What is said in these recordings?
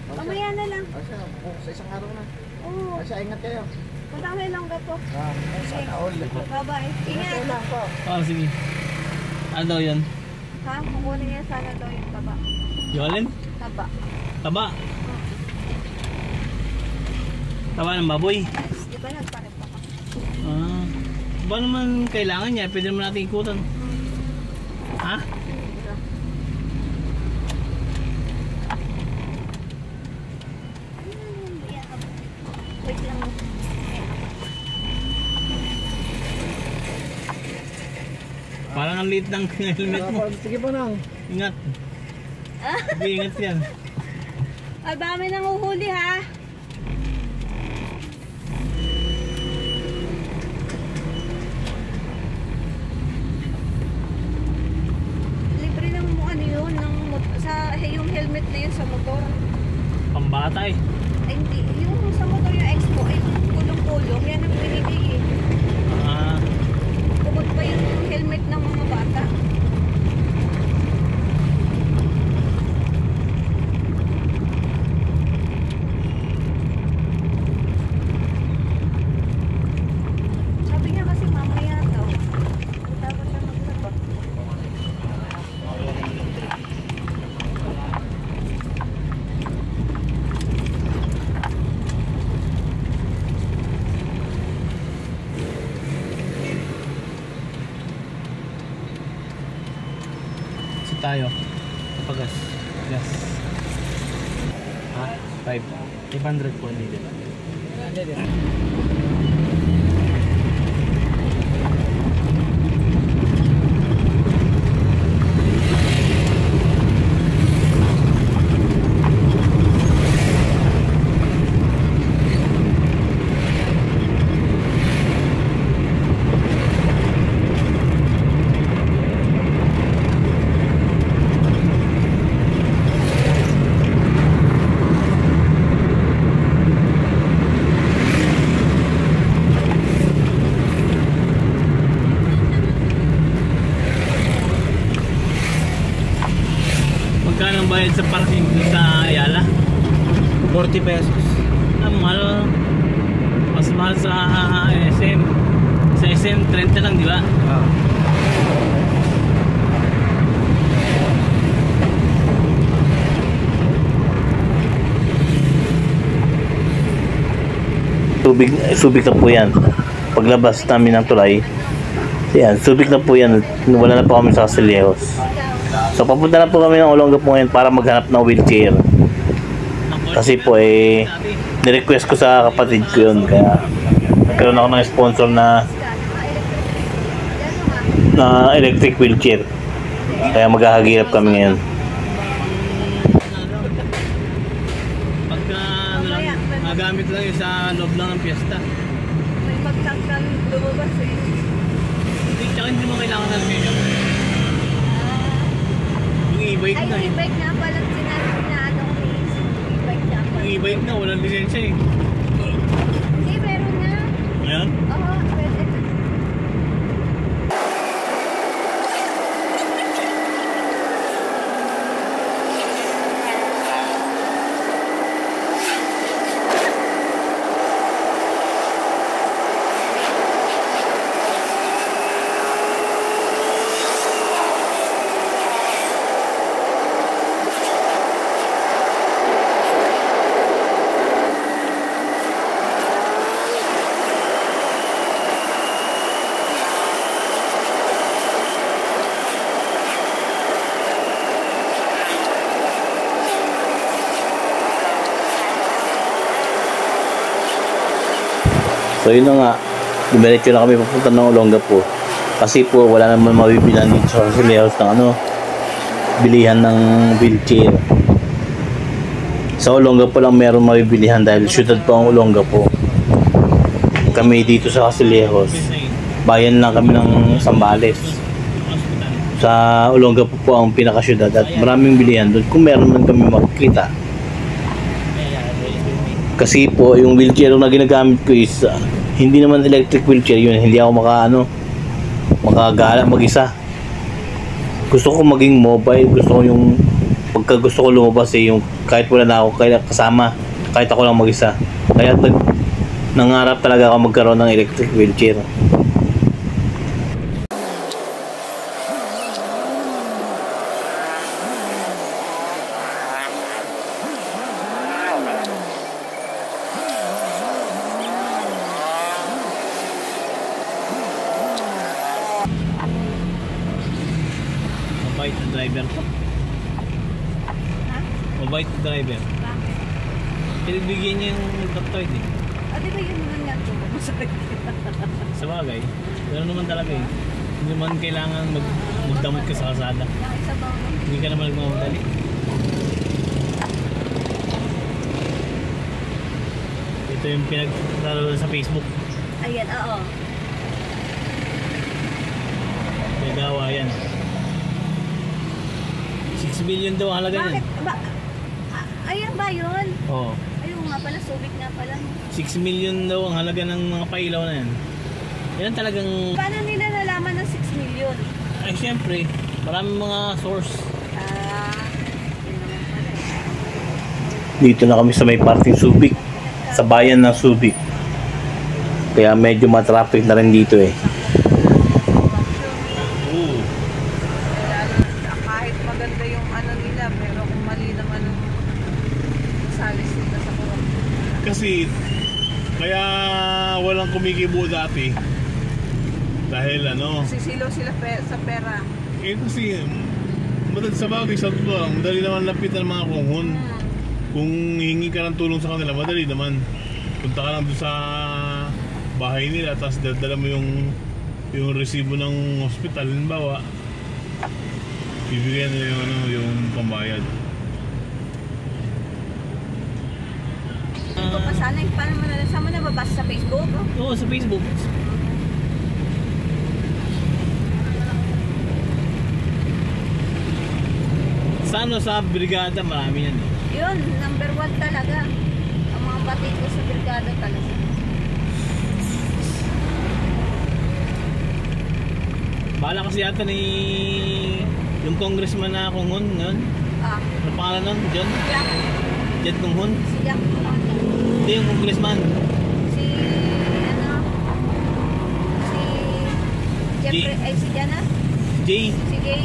Mamaya na lang. Asya, sa isang araw na. Oo. Asya, ingat kayo. Punta kami lang gato. Sana all. Bye-bye. Ingat. Lang po. Sige. Ano daw yun? Ha? Kukunin niya sana daw yung taba. Yung alin? Taba. Taba? Taba ng baboy? Yes, di ba nagparito ka? Ba naman kailangan niya? Pwede naman natin ikutan. Ha? Wait lang. Parang ang liit ng helmet mo. Sige po nang. Ingat. Sige, ingat yan. Ang dami nang uhuli ha. Libre ng ano yun, yung helmet na yun sa motor. Pambata eh. Ay, hindi, yung sa motor yung expo, ay kulong-kulong, yan ang binibigay. Bukod pa yung helmet ng mga bata. Sabi niya kasi mamaya daw. Dapat siya maglaba. Tayo. Pagas. Gas. Ha? 500 po hindi diba? Magkano ang bayad sa parking sa Ayala? 40 pesos. Mahal. Mas mahal sa SM. Sa SM 30 lang, di ba? Subik na po yan. Paglabas namin ng tulay, yan, subik na po yan. Wala na po kami sa Castillejos. So papunta na po kami ng Olongapo ngayon para maghanap ng wheelchair. Kasi po nirequest ko sa kapatid ko yun. Kaya nagkaroon ako ng sponsor na electric wheelchair. Kaya maghahagilap kami ngayon. Pagka magamit lang yun sa loob lang ng piyesta. May magtangkang lumabas eh. Tsaka hindi mo kailangan ng medium. Yung e-bike na eh. Ay, e-bike na pala sinabi na ano ko e-bike na pala. Yung e-bike na, walang lisensya eh. Hindi, meron na. Ayan? Oo, pwede na. So yun na nga, dumiretso na kami papunta ng Olongapo. Kasi po wala naman mabibilan dito sa Castillejos ng bilihan ng wheelchair. Sa Olongapo lang meron mabibilihan dahil syudad po ang Olongapo. Kami dito sa Castillejos, bayan lang kami ng Zambales. Sa Olongapo po ang pinakasyudad at maraming bilihan doon kung meron man kami makikita. Kasi po yung wheelchair na ginagamit ko is hindi naman electric wheelchair yun, hindi ako makagala mag-isa. Gusto ko maging mobile, gusto ko yung pagka gusto ko lumabas yung kahit wala na ako kaya kasama, kahit ako lang mag-isa. Kaya nangarap talaga ako magkaroon ng electric wheelchair. Mabait na driver ko. Ha? Mabait na driver. Bakit? Pinagbigyan niya yung Doctoid eh. Di ba yun naman nga ito? Masakit. Sa bagay, gano'n naman talaga eh. Hindi naman kailangan magdamot ka sa kalsada. Yung isa ba? Hindi ka naman nagmamadali. Ito yung pinagtalo sa Facebook. Ayan, oo. Nagawa yan. 6 million daw ang halaga Bakit? yan. Ayan ba yun? Oo. Ayun nga pala, Subic nga pala. 6 million daw ang halaga ng mga pailaw na yan. Yan talagang... Paano nila nalaman ng 6 million? Ay syempre, maraming mga source. Yun naman pala. Dito na kami sa may parting Subic. Sa bayan ng Subic. Kaya medyo matraffic na rin dito eh. Oo. Kahit maganda yung ano nila, pero kung mali naman ang salis nila sa kuwang. Kasi kaya walang kumikibo dati dahil Sisilaw sila sa pera. kasi madali sa bagay sa totoo lang, madali naman lapitan ng mga kunghon. Kung hingi ka ng tulong sa kanila, madali naman. Punta ka lang doon sa bahay nila, tapos dala mo yung resibo ng hospital, halimbawa bibigyan nila yung pambayad. Hindi ko pa sana, paano mo na, saan mo nababasa sa Facebook? Oo, sa Facebook. Sa brigada marami yan eh. Yun, number 1 talaga. Ang mga batid ko sa brigada talaga. Bahala kasi yata ni yung congressman na Kunghon nun. Ano pangalan nun? John? Jack. Jed Kunghon? Si Jack. Hindi yung congressman. Si, si Jeffrey, si Jana? Jay. Si Jay.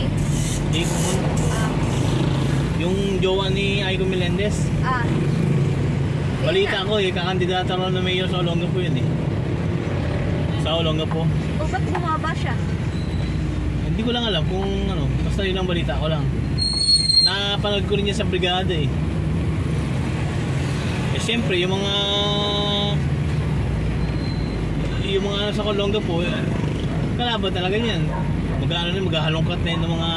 Jay Kunghon. Yung jowa ni Aiko Melendez. Balita ko eh, kakandidata ron na mayor sa Olongapo yun eh. Sa Olongapo. O ba't bumaba siya? Hindi ko lang alam kung basta yun ang balita ko lang. Napanood ko rin niya sa brigada eh. Eh syempre, yung mga sa Olongapo, kalaban talaga niyan. Maghahalongkat na yun ng mga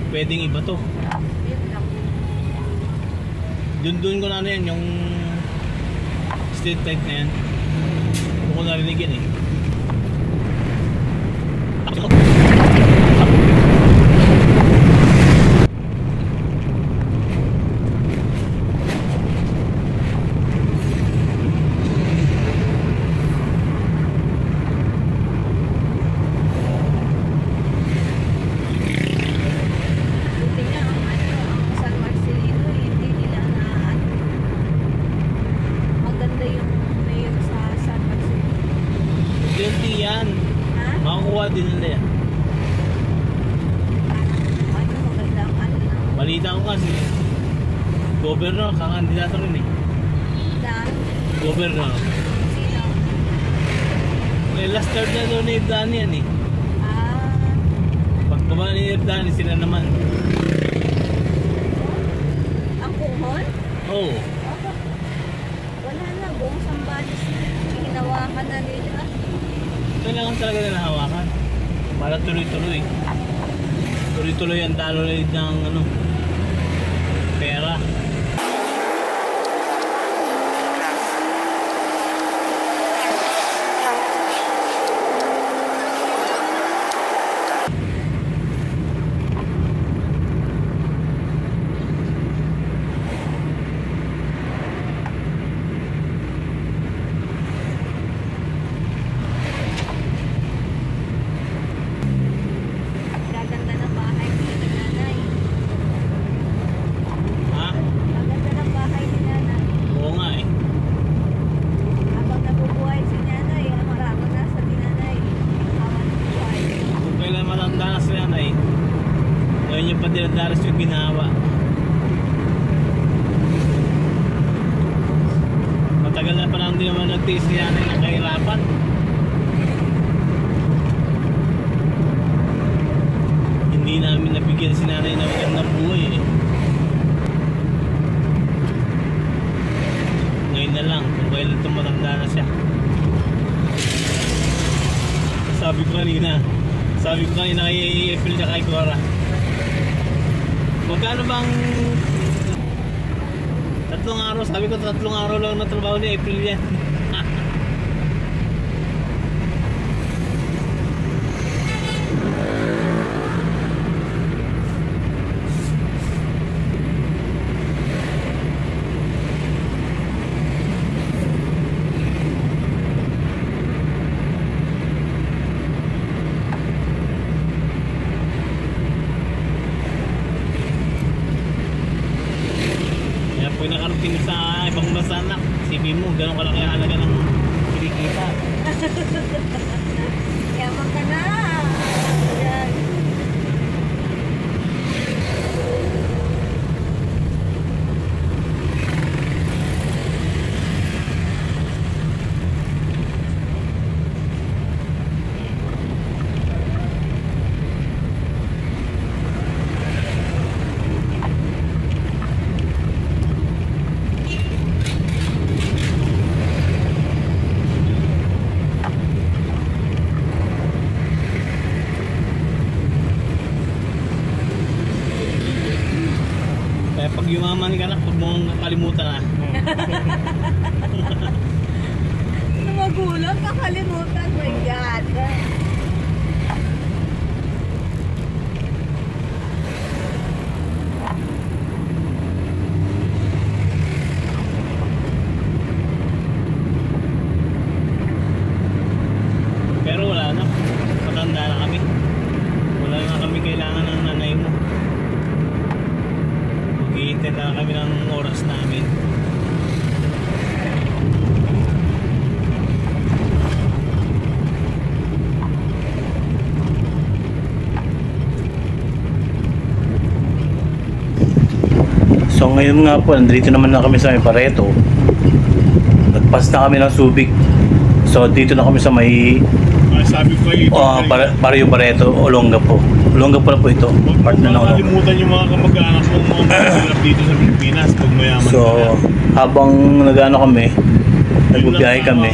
pwedeng iba to. Yun lang. Doon ko na yan, yung street light na yan. Doon ko narinig yan eh. Buti nga ang San Marcelino, hindi nila na maganda yung mayor sa San Marcelino. Guilty yan. Ha? Makakuha din nila yan. Maganda ang na. Balita ko kasi, governor, kakandidato rin eh. Dan, Governor. sino? Eh, last third na doon ni Ibdani yan eh. Pagbaba ni Ibdani, sila naman. Ang Kunghon? Oo. Oh, Wala na, buong Sambales na. Hinawakan na nila. kailangan talaga nila hawakan. Para tuloy-tuloy. Tuloy-tuloy ang talo ng pera. Gaganda ng bahay ni nanay. nagtiis si nanay ng kahirapan. Hindi namin nabigyan si nanay ng magandang buhay eh. Ngayon na lang, kung kailan tumatanda na siya. Sabi ko kanina kay April na kay Cora, magkano bang 3 araw? Sabi ko 3 araw lang na trabaho ni April yan. Kung nakarating sa ibang bansa na, isipin mo, gano'ng kalaki ang halaga ng kinikita. Yaman ka na. Yan. Kaya pag yumaman ka na, huwag mong kakalimutan na. Ano magulang, kakalimutan. My God. Pero wala na, matanda na kami. Wala na kami kailangan ng nanay mo. Maghihintay na kami ng oras namin. So ngayon nga po, nandito naman na kami sa may Pareto. Nagpas na kami ng Subic. So dito na kami sa may Sabi ko kayo, Barrio Pareto, Olongapo. Olongapo na po ito. Part na ng Olongapo. Kalimutan yung mga kamag-anak mo, mga mahirap dito sa Pilipinas pag mayaman So ka na. habang nag-ano kami, nagbibiyahe kami,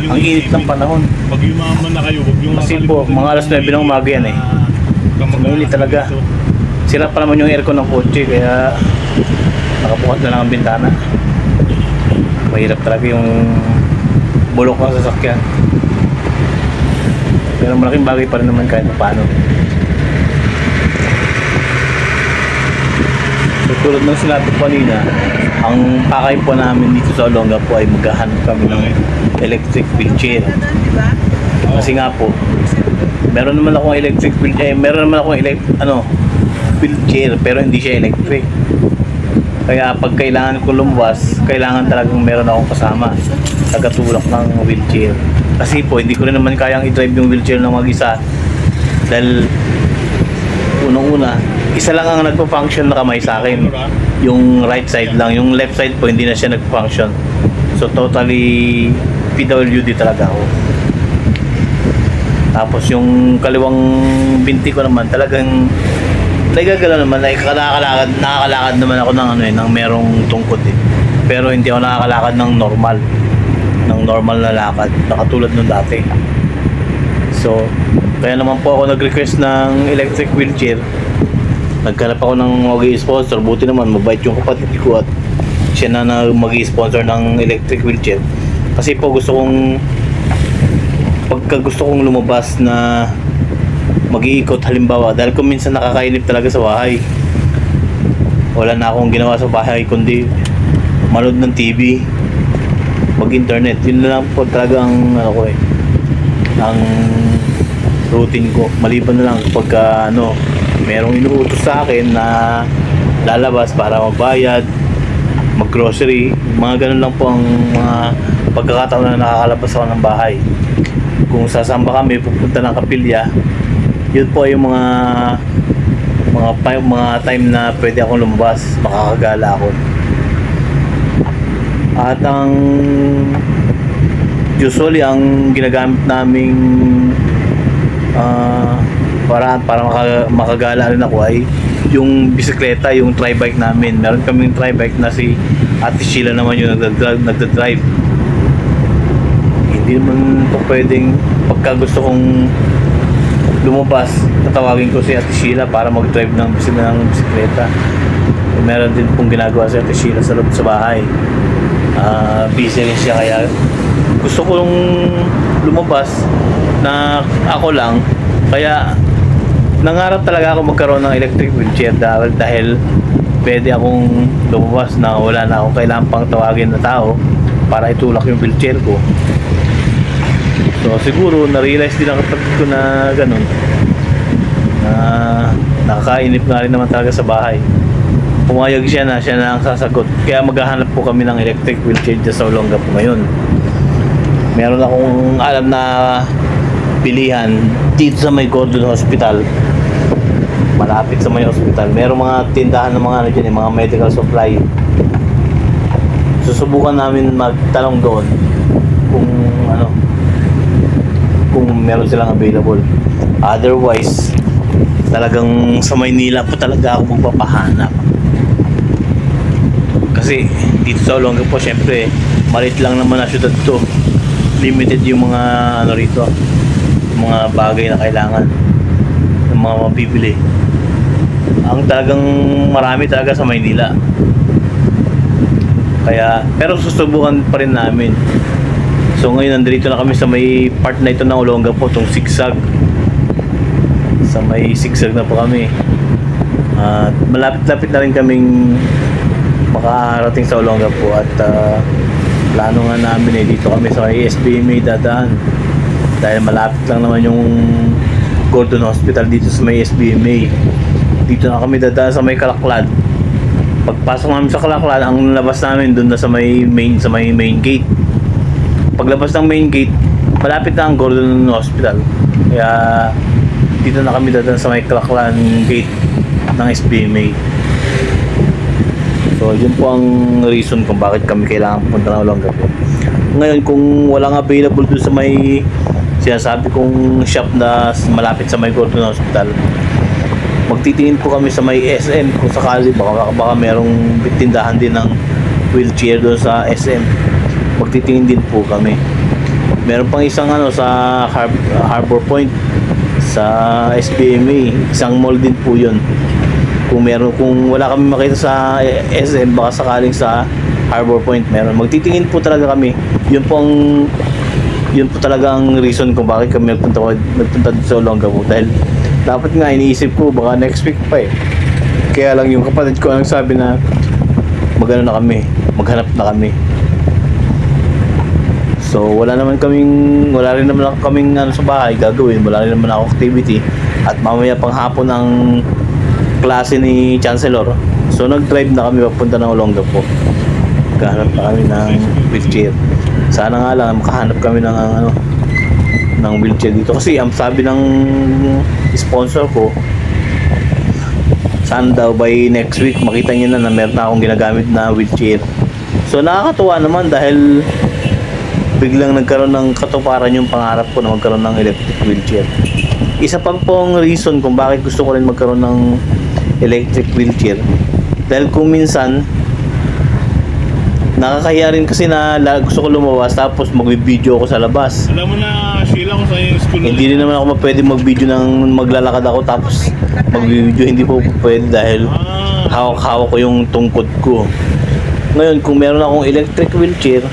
ang init ng panahon. Pag yumaman na kayo, huwag yung Kasi po, mga alas 9 ng umaga yan eh. Mainit talaga. Sira pa naman yung aircon ng kotse, kaya nakabukas na lang ang bintana. Mahirap talaga yung bulok ng sasakyan. Pero malaking bagay pa rin naman kahit paano. So tulad ng sinabi ko kanina, ang pakay po namin dito sa Olongapo ay maghahanap kami ng electric wheelchair. Kasi nga po, meron naman akong electric wheelchair, wheelchair pero hindi siya electric. Kaya pag kailangan ko lumabas, kailangan talagang meron akong kasama tagatulak ng wheelchair. Kasi po hindi ko rin naman kayang i-drive yung wheelchair ng mag-isa dahil unang-una isa lang ang nagpo-function na kamay sa akin, yung right side lang, yung left side po hindi na siya nagpo-function. So totally PWD talaga ako. Tapos yung kaliwang binti ko naman talagang nagagalaw naman, nakakalakad naman ako ng ng merong tungkod eh. Pero hindi ako nakakalakad ng normal na lakad, nakatulad nung dati. So, kaya naman po ako nag-request ng electric wheelchair. Naghanap ako ng mag-i-sponsor, buti naman mabait yung kapatid ko at siya na mag-i-sponsor ng electric wheelchair. Kasi po gusto kong lumabas na mag-iikot halimbawa, dahil kung minsan nakakainip talaga sa bahay, wala na akong ginawa sa bahay kundi manood ng TV, mag-internet. Yun lang po talaga ang ang routine ko. Maliban na lang pagka merong inuutos sa akin na lalabas para magbayad, mag-grocery, mga ganun lang po ang mga pagkakataon na nakakalabas ako ng bahay. Kung sasamba kami, pupunta ng kapilya, yun po yung mga time na pwede akong lumabas, makakagala ako. At ang Usually, ang ginagamit naming paraan para makagala rin ako ay yung bisikleta, yung tri-bike namin. Meron kaming tri-bike na si Ate Sheila naman yung nagdadrive. Hindi naman po pwedeng pagka gusto kong lumabas, tatawagin ko si Ate Sheila para mag-drive ng bisikleta. Meron din pong ginagawa si Ate Sheila sa loob sa bahay. Busy rin siya, kaya gusto kong lumabas na ako lang. Kaya nangarap talaga ako magkaroon ng electric wheelchair dahil pwede akong lumabas na wala na akong kailangan pang tawagin na tao para itulak yung wheelchair ko. So siguro na-realize din ang kapatid ko na ganun, na nakakainip na rin naman talaga sa bahay. Pumayag siya na ang sasagot, kaya maghahanap po kami ng electric wheelchair dyan sa Olonga po ngayon. Meron akong alam na bilihan dito sa may Gordon Hospital, malapit sa may hospital. Merong mga tindahan ng mga ano dyan, mga medical supply. Susubukan namin magtanong doon kung meron silang available. Otherwise, talagang sa Maynila po talaga ako magpapahanap. Kasi dito sa Olonga po, syempre malit lang naman na syudad to. Limited yung mga ano rito, mga bagay na kailangan ng mga mabibili. Ang talagang marami talaga sa Maynila. Kaya, pero susubukan pa rin namin. So ngayon nandito na kami sa may part na ito ng Olonga po, itong zigzag. Sa may zigzag na po kami. At malapit-lapit na rin kaming makarating sa Olonga po. At plano nga namin dito kami sa may SBMA dadaan. Dahil malapit lang naman yung Gordon Hospital dito sa may SBMA. Dito na kami dadaan sa may Kalaklad. Pagpasok namin sa Kalaklad, ang labas namin doon na sa may main gate. Paglabas ng main gate, malapit na ang Gordon Hospital. Kaya dito na kami dadaan sa may Kalaklad gate ng SBMA. So yun po ang reason kung bakit kami kailangan pumunta ng Olonga po. Ngayon kung walang available doon sa may sinasabi kong shop na malapit sa may Gordon Hospital, magtitingin po kami sa may SM kung sakali baka merong tindahan din ng wheelchair doon sa SM. Magtitingin din po kami. Meron pang isang sa Harbor Point sa SBMA, isang mall din po yun. Kung wala kami makita sa SM, baka sakaling sa Harbor Point meron. Magtitingin po talaga kami. Yun po talaga ang reason kung bakit kami nagpunta sa Olonga po. Dahil dapat nga iniisip ko baka next week pa eh. Kaya lang yung kapatid ko ang sabi na maghanap na kami. So wala rin naman kaming sa bahay gagawin, wala rin naman ako activity. At mamaya pang hapon ang klase ni Chancellor. So nag-drive na kami papunta ng Olonga po. Maghahanap na kami ng wheelchair. Sana nga lang makahanap kami ng wheelchair dito. Kasi ang sabi ng sponsor ko, sana daw by next week makita niyo na meron na akong ginagamit na wheelchair. So nakakatuwa naman dahil biglang nagkaroon ng katuparan yung pangarap ko na magkaroon ng electric wheelchair. Isa pang pong reason kung bakit gusto ko rin magkaroon ng electric wheelchair, dahil kung minsan nakakahiya rin kasi na gusto ko lumabas tapos mag-video ako sa labas. Alam mo na, Sheila, kung saan yung school. Hindi rin naman ako pwede mag-video ng maglalakad ako tapos mag-video. Hindi po pwede dahil hawak-hawak ko yung tungkod ko. Ngayon, kung meron akong electric wheelchair,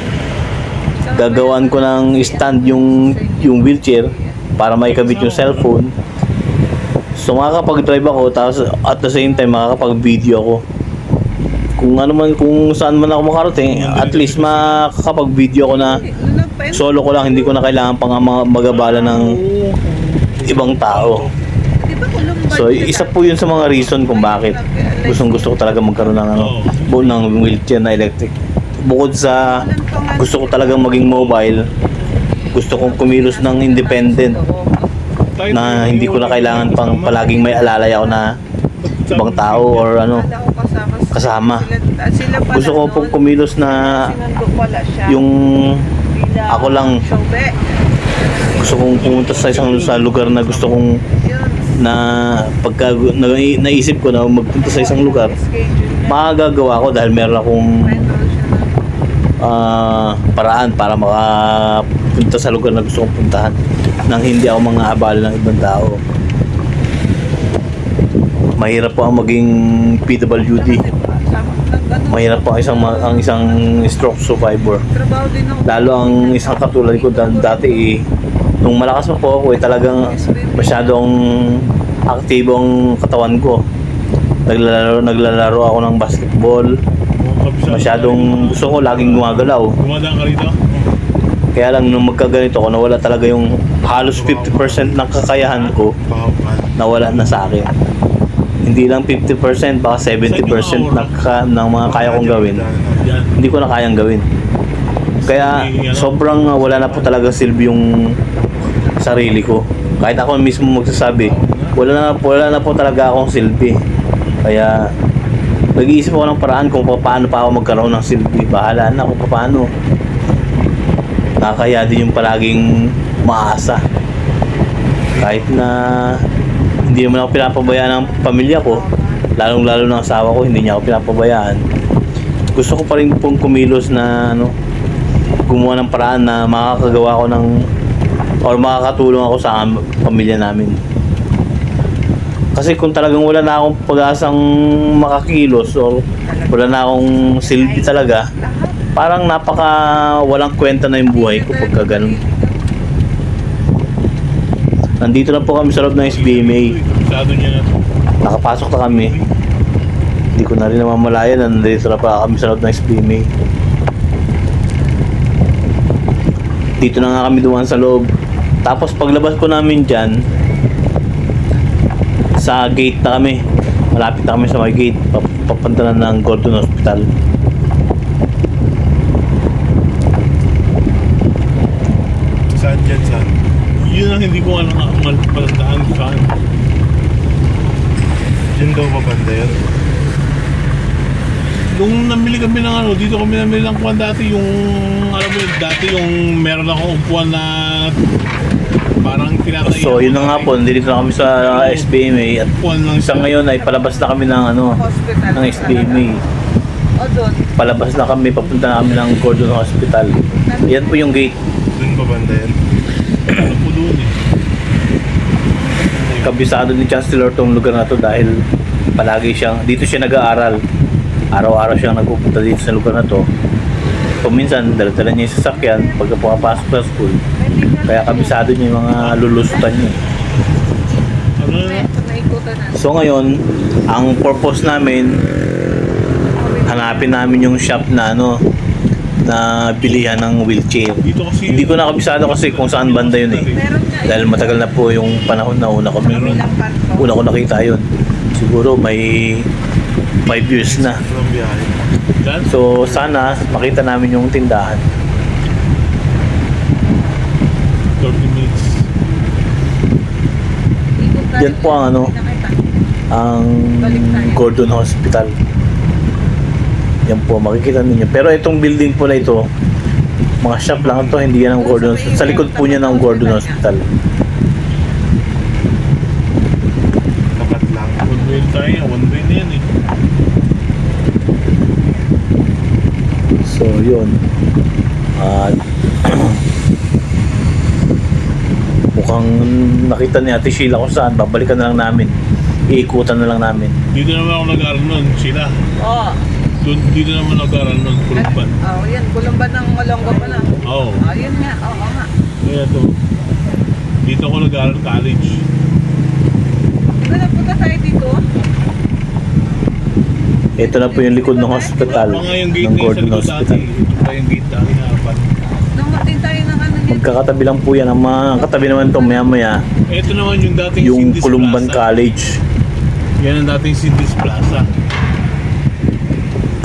gagawaan ko ng stand yung wheelchair para maikabit yung cellphone. So makakapag-drive ako tapos at the same time makakapag-video ako. Kung saan man ako makarating, at least makakapag-video ako na solo ko lang, hindi ko na kailangan pang magabala ng ibang tao. So isa po yun sa mga reason kung bakit gusto ko talaga magkaroon ng wheelchair na electric. Bukod sa gusto ko talagang maging mobile, gusto kong kumilos ng independent na hindi ko na kailangan pang palaging may alalay ako na ibang tao or kasama. Gusto ko pong kumilos na yung Ako lang Siobe. gusto kong pumunta sa lugar na gusto kong Yun. na pagka naisip ko na magpunta sa isang lugar, Schedule na. makagagawa ko dahil meron akong Enroll siya na. paraan para makapunta sa lugar na gusto kong puntahan nang hindi ako mga abala ng ibang tao. Mahirap po ang maging PWD. Mahirap po ang isang stroke survivor. Trabaho din ako. Lalo ang isang katulad ko dati nung malakas pa po ako talagang masyadong aktibo ang katawan ko. Naglalaro ako ng basketball. Masyadong gusto ko laging gumagalaw. Gumadaan ka rito? Kaya lang nung magkaganito ko nawala talaga yung halos 50% ng kakayahan ko, nawala na sa akin. Hindi lang 50%, baka 70% ng mga kaya kong gawin. Yan. Hindi ko na kayang gawin. Kaya sobrang wala na po talaga silbi yung sarili ko. Kahit ako mismo magsasabi, wala na po talaga akong silbi. Kaya nag-iisip ako ng paraan kung paano pa ako magkaroon ng silbi. Bahala na kung paano. Nakakaya din yung palaging maasa. Kahit na hindi naman ako pinapabayaan ng pamilya ko, lalong-lalo ng asawa ko, hindi niya ako pinapabayaan. Gusto ko pa rin pong kumilos na gumawa ng paraan na makakagawa ko ng or makakatulong ako sa pamilya namin. Kasi kung talagang wala na akong pag-asang makakilos o wala na akong silbi talaga, parang napaka walang kwenta na yung buhay ko pagka ganun. Nandito na po kami sa loob ng SBMA. Masyado niya na. Nakapasok na kami. Hindi ko na rin namamalayan na nandito na pa kami sa loob ng SBMA. Dito na nga kami dumaan sa loob. Tapos paglabas ko namin dyan, sa gate na kami. Malapit na kami sa may gate. Papunta na ng Gordon Hospital. Saan dyan, saan? Yun ang hindi ko palatandaan kung saan. Diyan daw mabanda yan. Nung namili kami ng dito kami namili ng kuwan dati, yung, alam mo yun, dati yung meron akong upuan na parang tinatay. So yun na nga po, nandito na kami sa SBMA at Upuan lang sa siya. ngayon ay palabas na kami ng Hospital. ng SBMA. O doon. Palabas na kami, papunta na kami ng Gordon Hospital. Yan po yung gate. Doon mabanda yan. Ano po doon eh. Kabisado ni Chancellor tong lugar na to dahil palagi siyang, dito siya nag-aaral. Araw-araw siyang nagpupunta dito sa lugar na to. Kuminsan, dala-dala niya yung sasakyan pagka pumapasok sa school. Kaya kabisado niya yung mga lulusutan niya. Ano na? Naikutan na. So ngayon, ang purpose namin, hanapin namin yung shop na na bilihan ng wheelchair. Dito kasi. Hindi ko nakabisado kasi kung saan banda yun eh. Meron nga. Dahil matagal na po yung panahon na una ko nakita yun. Siguro may 5 years na. From biyahe. Dyan? So sana makita namin yung tindahan. 30 minutes. Yan po ang ang Gordon Hospital. Yan po, makikita ninyo. Pero itong building po na ito, mga shop lang ito, hindi yan ang Gordon Hospital. Sa likod po niya ng Gordon Hospital. Tapat lang. One way tayo, one way na yan eh. So, yun. At mukhang nakita ni Ate Sheila kung saan. Babalikan na lang namin. Iikutan na lang namin. Dito naman ako nag-aaral nun, sila. Oo. Dito naman nag-aaral nun, Kulumban. Oo, yan. Kulumban ng Malonggo pa na. Oo. Yun nga. Oo nga. Kaya to. Dito ako nag-aaral college. Diba napunta tayo dito? Ito na po yung likod ng hospital. Mga yung gate Ng na yung sa Gordon likod dati. Hospital. Ito pa yung gate dati na harapan. Nung matin tayo ng ano yan. Magkakatabi lang po yan. Ang mga katabi naman ito maya-maya. Ito naman yung dating Yung Cindy's Kulumban Plaza. College. Yan ang dating Cindy's Plaza.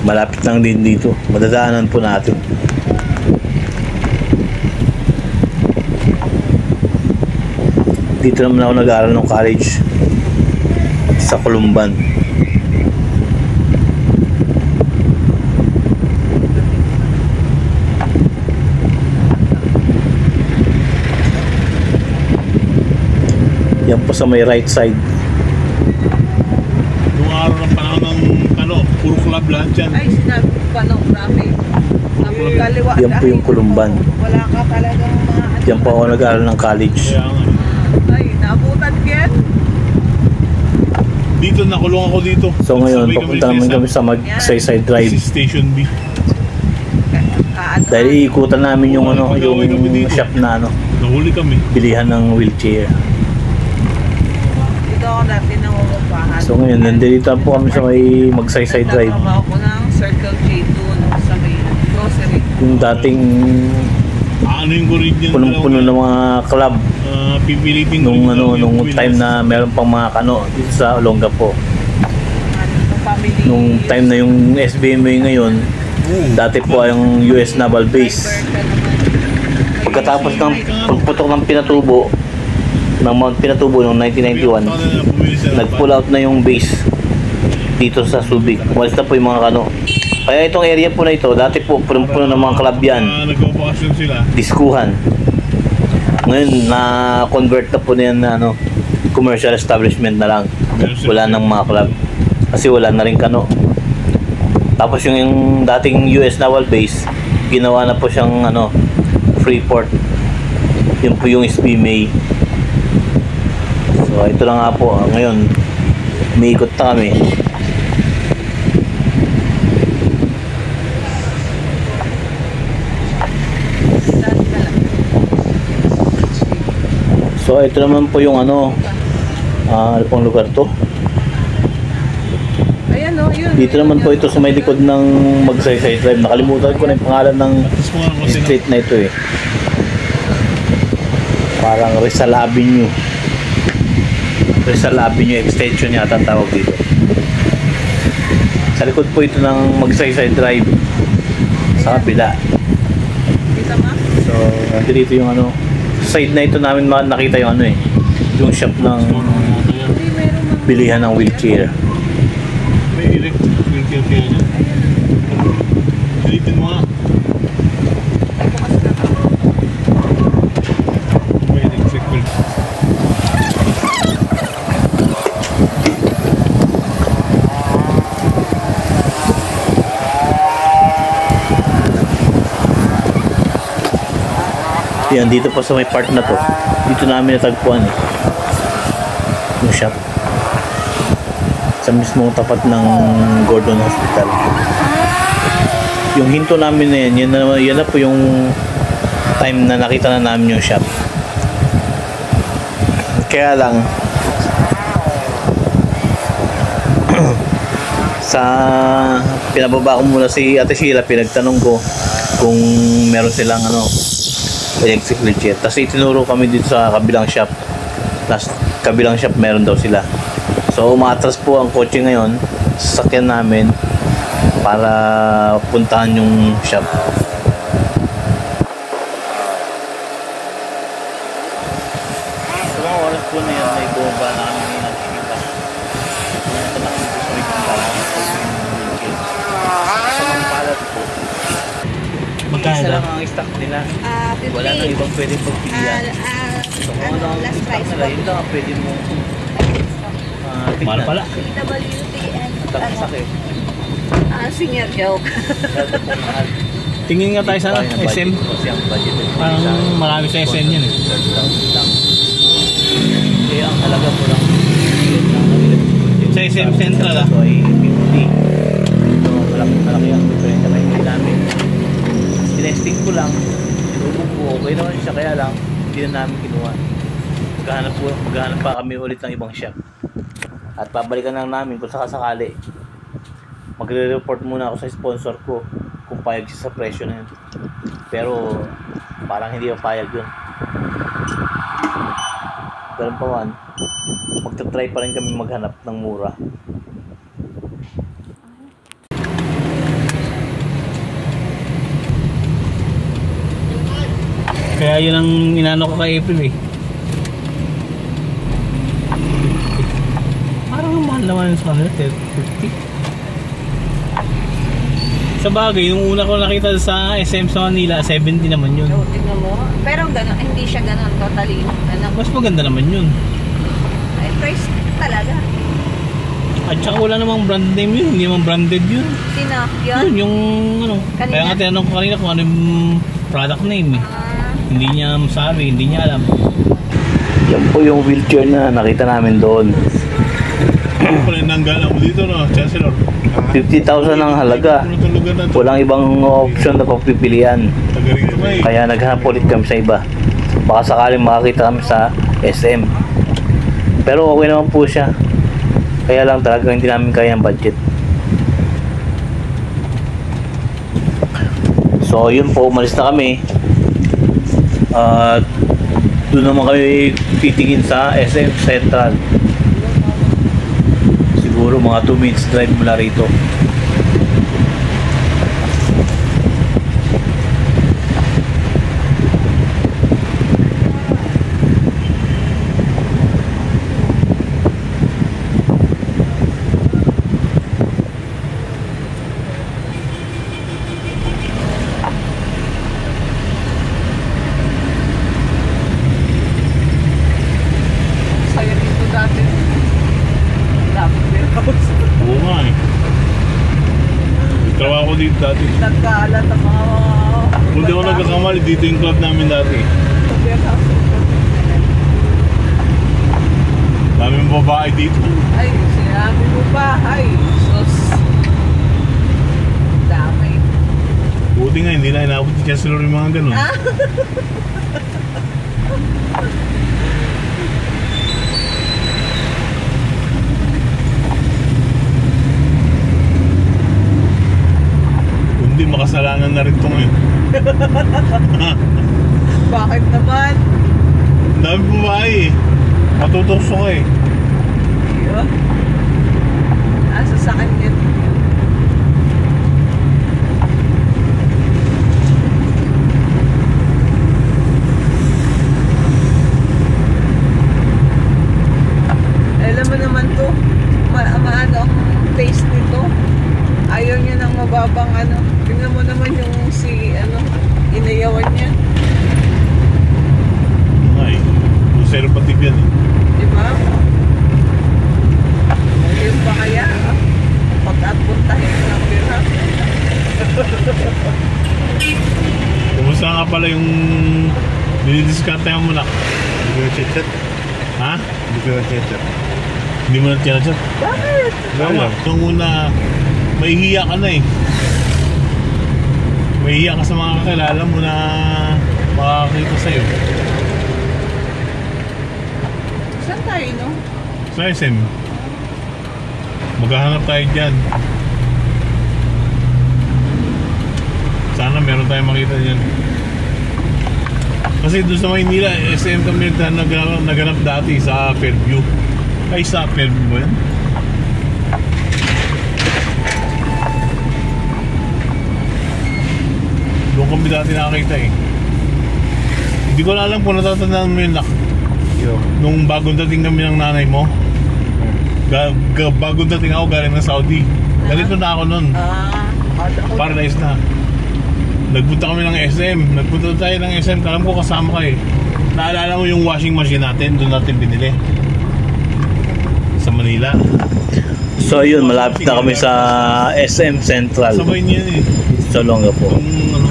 Malapit lang din dito. Madadaanan po natin. Dito naman ako nag-aaral ng college. Sa Kulumban. sa may right side. Nung araw ng panahon ng puro club lahat yan. Ay, sinabi ko pa no, grabe. Ang kaliwa Yan po yung Kulumban. Wala ka talagang mga ano. Yan po ako nag-aaral ng college. Kaya nga. Ay, naabutan Ken. Dito, nakulong ako dito. So ngayon, Sabay papunta naman kami sa Magsaysay Drive. Si Station B. Dahil iikutan namin yung yung shop na Nahuli kami. bilihan ng wheelchair. Dito ako dati nangungupahan. So ngayon, nandito po kami sa may Magsaysay Drive. Nagtatrabaho ko ng Circle J doon sa may grocery. Yung dating Ano yung Corinthian? punong-puno ng mga club Pipilitin ko nung rin daw yung nung time na meron pang mga kano dito sa Olongapo. Family. Nung time na yung SBMA ngayon, dati po ay yung US Naval Base. Pagkatapos ng pagputok ng Pinatubo, ng Mount Pinatubo noong 1991, nag-pull out na yung base dito sa Subic. Umalis na po yung mga kano. Kaya itong area po na ito, dati po punong-puno ng mga club yan. Nagpapakasyon sila. Diskuhan. Ngayon, na-convert na po na yan na commercial establishment na lang. Wala nang mga club. Kasi wala na rin kano. Tapos yung dating US Naval Base, ginawa na po siyang Freeport. Yun po yung SBMA. So ito na nga po. Ngayon, umiikot na kami. So ito naman po yung ano pong lugar to. Ayan o, yun. Dito naman po ito sa may likod ng Magsaysay Drive. Nakalimutan ko na yung pangalan ng street na ito eh. Parang Rizal Avenue. Rizal Avenue Extension yata ang tawag dito. Sa likod po ito ng Magsaysay Drive. Sa kabila. Kita ma? So, dito yung side na ito namin nakita yung yung shop ng bilihan ng wheelchair. May electric wheelchair kaya niya. Dilitin mo nga. May electric wheelchair. Yan, dito pa sa may part na to. Dito namin natagpuan yung shop. Sa mismong tapat ng Gordon Hospital. Yung hinto namin na yan, yan na po yung time na nakita na namin yung shop. Kaya lang, sa pinababa ko muna si Ate Sheila, pinagtanong ko kung meron silang electric wheelchair. Tapos itinuro kami dito sa kabilang shop. Tapos kabilang shop meron daw sila. So umatras po ang kotse ngayon sa sasakyan namin para puntahan yung shop. So mga oras po na yan, may bomba na kami nakikita. Pumunta na kami sa may para sa mga palat po. Magkano lang ang stock nila? 50. Wala nang ibang pwede pagpilian. So kung ano ang last stock price nila, yun lang ang pwede mo tignan. Mahal pala. PWT and Sakit. senior joke. Tingin nga tayo sa SM. Parang marami sa SM yun eh. Kaya ang halaga mo lang Sa SM Central ito ay 50. So malaki ang diferensya kayo hindi namin. Tinesting ko lang. Tinubog ko. Okay naman siya, kaya lang hindi na namin kinuha. Maghahanap pa kami ulit ng ibang shop. At babalikan lang namin kung sakasakali. Magre-report muna ako sa sponsor ko kung payag siya sa presyo na yun. Pero parang hindi pa payag yun. Ganun pa man, magta-try pa rin kami maghanap ng mura. Kaya yun ang inano ko kay April eh. Parang mahal naman sa 50. Sa bagay, yung una ko nakita sa SM sa Manila, 70 naman yun. So, tingnan mo. Pero gano'n, hindi siya gano'n, totally. Gano'n. Mas maganda naman yun. price talaga. At saka wala namang brand name yun, hindi naman branded yun. Sino? Yun, Yun? yung ano. Kanina? Kaya nga tinanong ko kanina kung ano yung product name eh. Hindi niya masabi, hindi niya alam. Yan po yung wheelchair na nakita namin doon. Ano pala yung nanggala mo dito, no? Chancellor? 50,000 ang halaga. Ano itong lugar na ito? Walang ibang option na pagpipilian. Taga rito ba eh? Kaya naghanap ulit kami sa iba. Baka sakaling makakita kami sa SM. Pero okay naman po siya. Kaya lang talaga hindi namin kaya ang budget. So yun po, umalis na kami. At doon naman kami titingin sa SM Central. Siguro mga 2 minutes drive mula rito. Saya dito dati. Dami warehouse. Oo nga eh. Trabaho ko dito dati. Nagkaalat ang mga... Kung di ako nagkakamali, dito yung club namin dati. warehouse. Daming babae dito. Ay, sinabi mo pa. Ay, sus. Dami. Buti nga, hindi na inabot ni Chancellor yung mga ganun. Kundi makasalangan na rin ito ngayon. Bakit naman? Ang daming babae eh. Matutokso ka eh. Yun. Asa sa kanya. Alam mo naman to, maano ang taste nito. Ayaw niya ng mababang ano. Tingnan mo naman yung si ano, inayawan niya. Ay, yung zero patig yan eh. Diba? Ayun ba kaya? Pag-atpuntahin ko ng warehouse. Kumusta nga pala yung dinidiskarte mo na? Hindi ko na-chat-chat. Ha? Hindi ko na-chat-chat. Hindi mo na tinachat? Bakit? Tama. Nung una, mahihiya ka na eh. Mahihiya ka sa mga kakilala mo na makakakita sa'yo. Saan tayo, no? Sa SM. Maghahanap tayo dyan. Sana meron tayong makita dyan. Kasi doon sa Maynila, SM kami naganap dati sa Fairview. Ay, sa Fairview ba yan? Doon kami dati nakakita eh. Hindi ko na alam kung natatandaan mo yun, Yo. nung bagong dating kami ng nanay mo. Bagong dating ako galing ng Saudi. Ganito na ako nun. Paradise na. Nagpunta kami ng SM. Nagpunta tayo ng SM. Alam ko kasama ka eh. Naalala mo yung washing machine natin? Doon natin binili. Sa Manila. So yun, malapit na kami sa SM Central. Sabay niya eh. Sa Olongapo. Kung ano,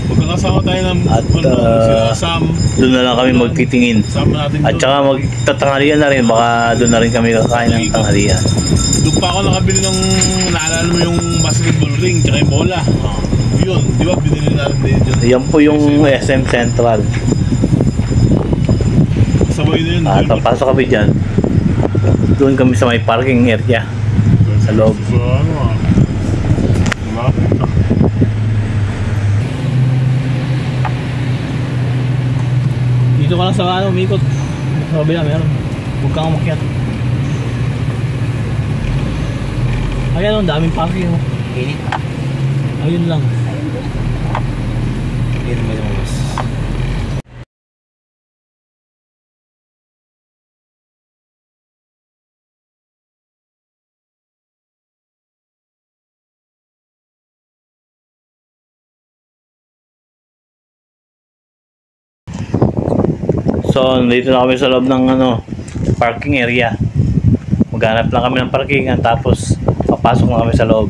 magkakasama tayo ng At, sila Sam. Doon na lang kami magtitingin. Sama natin At doon. saka magtatanghalian na rin. Baka doon na rin kami kakain ng tanghalian. Doon pa ako nakabili ng, naalala mo yung basketball ring tsaka yung bola. Yun, di ba binili natin din dyan. Yan po yung SM Central. Sabay na yun. At papasok kami dyan. Doon kami sa may parking area. Sa loob. So ano ah. Diba? Dito ka lang sa ano, umikot. Sa kabila meron. Huwag kang umakyat. Ayan, ang daming parking. Oh. Ayun lang. So, dito na kami sa loob ng ano, parking area. Maghanap lang kami ng parkingan tapos papasok na kami sa loob.